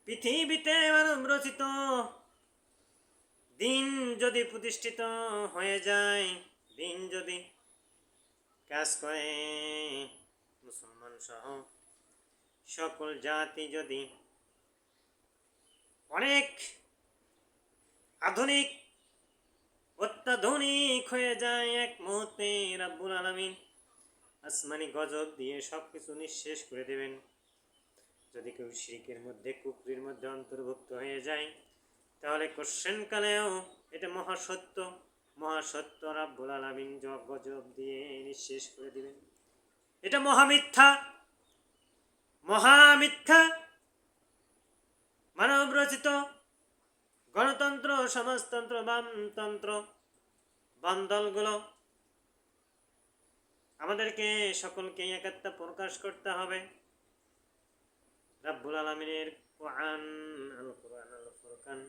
পৃথিবীতে মানব রচিত দিন যদি প্রতিষ্ঠিত হয়ে যায়, দিন যদি কাজ করে, মুসলমান সহ সকল জাতি যদি অনেক আধুনিক অত্যাধুনিক হয়ে যায়, এক মুহূর্তে রাব্বুল আলামিন আসমানি গজব দিয়ে সবকিছু নিঃশেষ করে দেবেন। যদি কেউ শিরকের মধ্যে, কুফরির মধ্যে অন্তর্ভুক্ত হয়ে যায়, তাহলে কোশ্চেনকালেও এটা মহাসত্য রাব্বুল আলামিন গজব দিয়ে নিঃশেষ করে দিবেন। এটা মহামিথ্যা মানব রচিত গণতন্ত্র, সমাজতন্ত্র, বামতন্ত্র, বাম দলগুলো আমাদেরকে সকলকে একাত্তা প্রকাশ করতে হবে। রাব্বুল আলামিনের কোরআন, আল ফুরকান,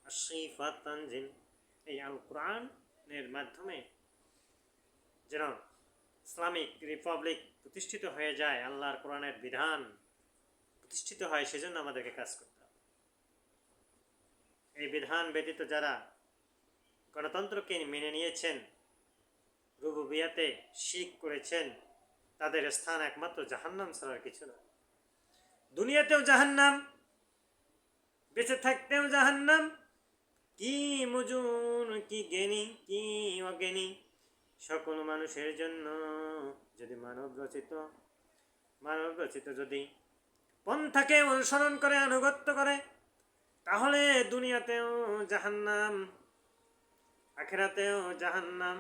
আশ-শিফাত তানজিল, এই আল কোরআনের মাধ্যমে যেন ইসলামিক রিপাবলিক প্রতিষ্ঠিত হয়ে যায়, আল্লাহর কোরআনের বিধান প্রতিষ্ঠিত হয়, সেজন্য আমাদেরকে কাজ করতে হবে। এই বিধান ব্যতীত যারা গণতন্ত্রকে মেনে নিয়েছেন, রুবুবিয়াতে শিরক করেছেন, তাদের স্থান একমাত্র জাহান্নাম ছাড়ার কিছু না। দুনিয়াতেও জাহান্নাম, বেঁচে থাকতেও জাহান্নাম। কি মজুন, কি জ্ঞানী, কি অজ্ঞানী, সকল মানুষের জন্য যদি মানব রচিত যদি পন্থাকে অনুসরণ করে, আনুগত্য করে, তাহলে দুনিয়াতেও জাহান্নাম, আখিরাতেও জাহান্নাম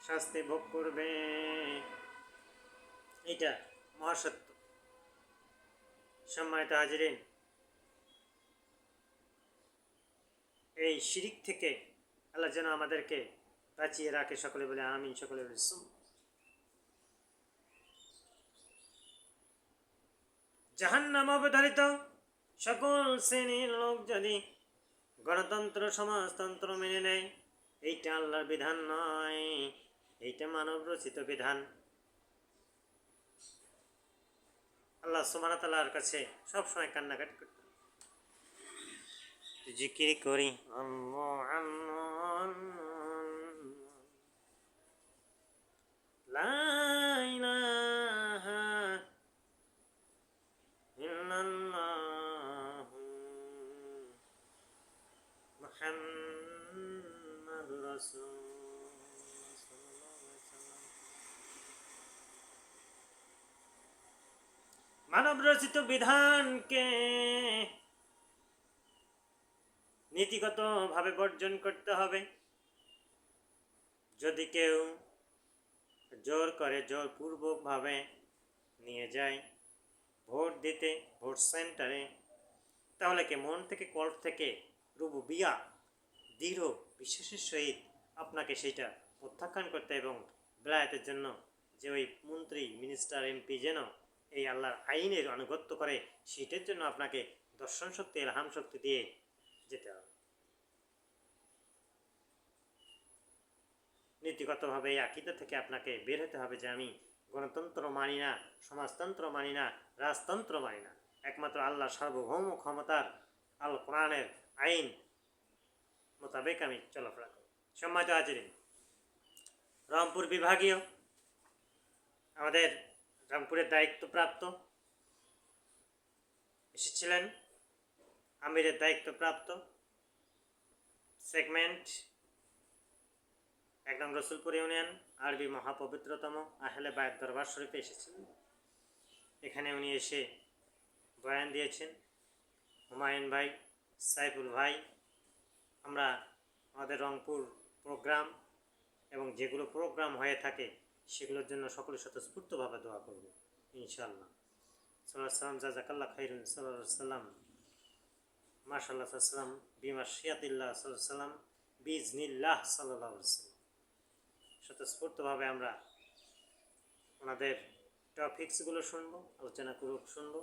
শাস্তি ভোগ করবে। এটা মহাসত্য। সম্মানিত হাজিরিন, এই শিরিক থেকে আল্লাহ যেন আমাদেরকে বাঁচিয়ে রাখে। সকলে বলে আমিন, সকলে বলে জাহান্নাম অবধারিত সকল শ্রেণীর লোক যদি গণতন্ত্র, সমাজতন্ত্র মেনে নেয়, এইটা আল্লাহর বিধান নয়, এইটা মানব রচিত বিধান। আল্লাহ সুবহানাহু ওয়া তাআলার কাছে সবসময় কান্নাকাটি করতে জিকির করি, আল্লাহ আল্লাহ লা ইলাহা ইল্লাল্লাহু মুহাম্মাদুর রাসূলুল্লাহ সাল্লাল্লাহু আলাইহি ওয়াসাল্লাম। মানব রচিত বিধানকে নীতিগতভাবে বর্জন করতে হবে। যদি কেউ জোর করে, জোরপূর্বকভাবে নিয়ে যায় ভোট দিতে, ভোট সেন্টারে, তাহলে কি মন থেকে, কল্প থেকে রুবুবিয়া দৃঢ় বিশ্বাসের সহিত আপনাকে সেটা প্রত্যাখ্যান করতে এবং বেলায়েতের জন্য যে ওই মন্ত্রী, মিনিস্টার, এমপি যেন এই আল্লাহর আইনের আনুগত্য করে, সেটার জন্য আপনাকে দর্শন শক্তি, ইলহাম শক্তি দিয়ে যেতে হবে। নীতিগতভাবে এই আকীদা থেকে আপনাকে বের হতে হবে যে আমি গণতন্ত্র মানি না, সমাজতন্ত্র মানি না, রাজতন্ত্র মানি না, একমাত্র আল্লাহ সার্বভৌম ক্ষমতার আল কোরআনের আইন মোতাবেক আমি চলাফেরা করি। সম্মানিত হাজিরিন, রংপুর বিভাগীয় আমাদের রংপুরের দায়িত্বপ্রাপ্ত এসেছিলেন, আমিরের দায়িত্বপ্রাপ্ত সেগমেন্ট 1 নং রসুলপুর ইউনিয়ন আরবি মহাপবিত্রতম আহলে বায়ত দরবার শরীফে এসেছিলেন। এখানে উনি এসে বয়ান দিয়েছেন। হুমায়ুন ভাই, সাইফুল ভাই, আমরা আমাদের রংপুর প্রোগ্রাম এবং যেগুলো প্রোগ্রাম হয়ে থাকে সেগুলোর জন্য সকলের সাথে স্ফূর্তভাবে দোয়া করব ইনশাআল্লাহ। সাল্লাল্লাহু সাল্লাম জাযাকাল্লাহ খাইরুন, সাল্লাল্লাহু সাল্লাম মাশাআল্লাহ সাল্লাম বিমাশিয়াতিল্লাহ সাল্লাল্লাহু সাল্লাম বিইজনিল্লাহ সাল্লাল্লাহু আলাইহি ওয়াসাল্লাম। স্বতঃস্ফূর্তভাবে আমরা ওনাদের টপিকসগুলো শুনবো, আলোচনা শুনবো।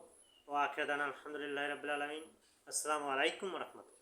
ও আখিরাদানা আলহামদুলিল্লাহি রাব্বিল আলামিন। আসসালামু আলাইকুম ওয়া রাহমাতুল্লাহ।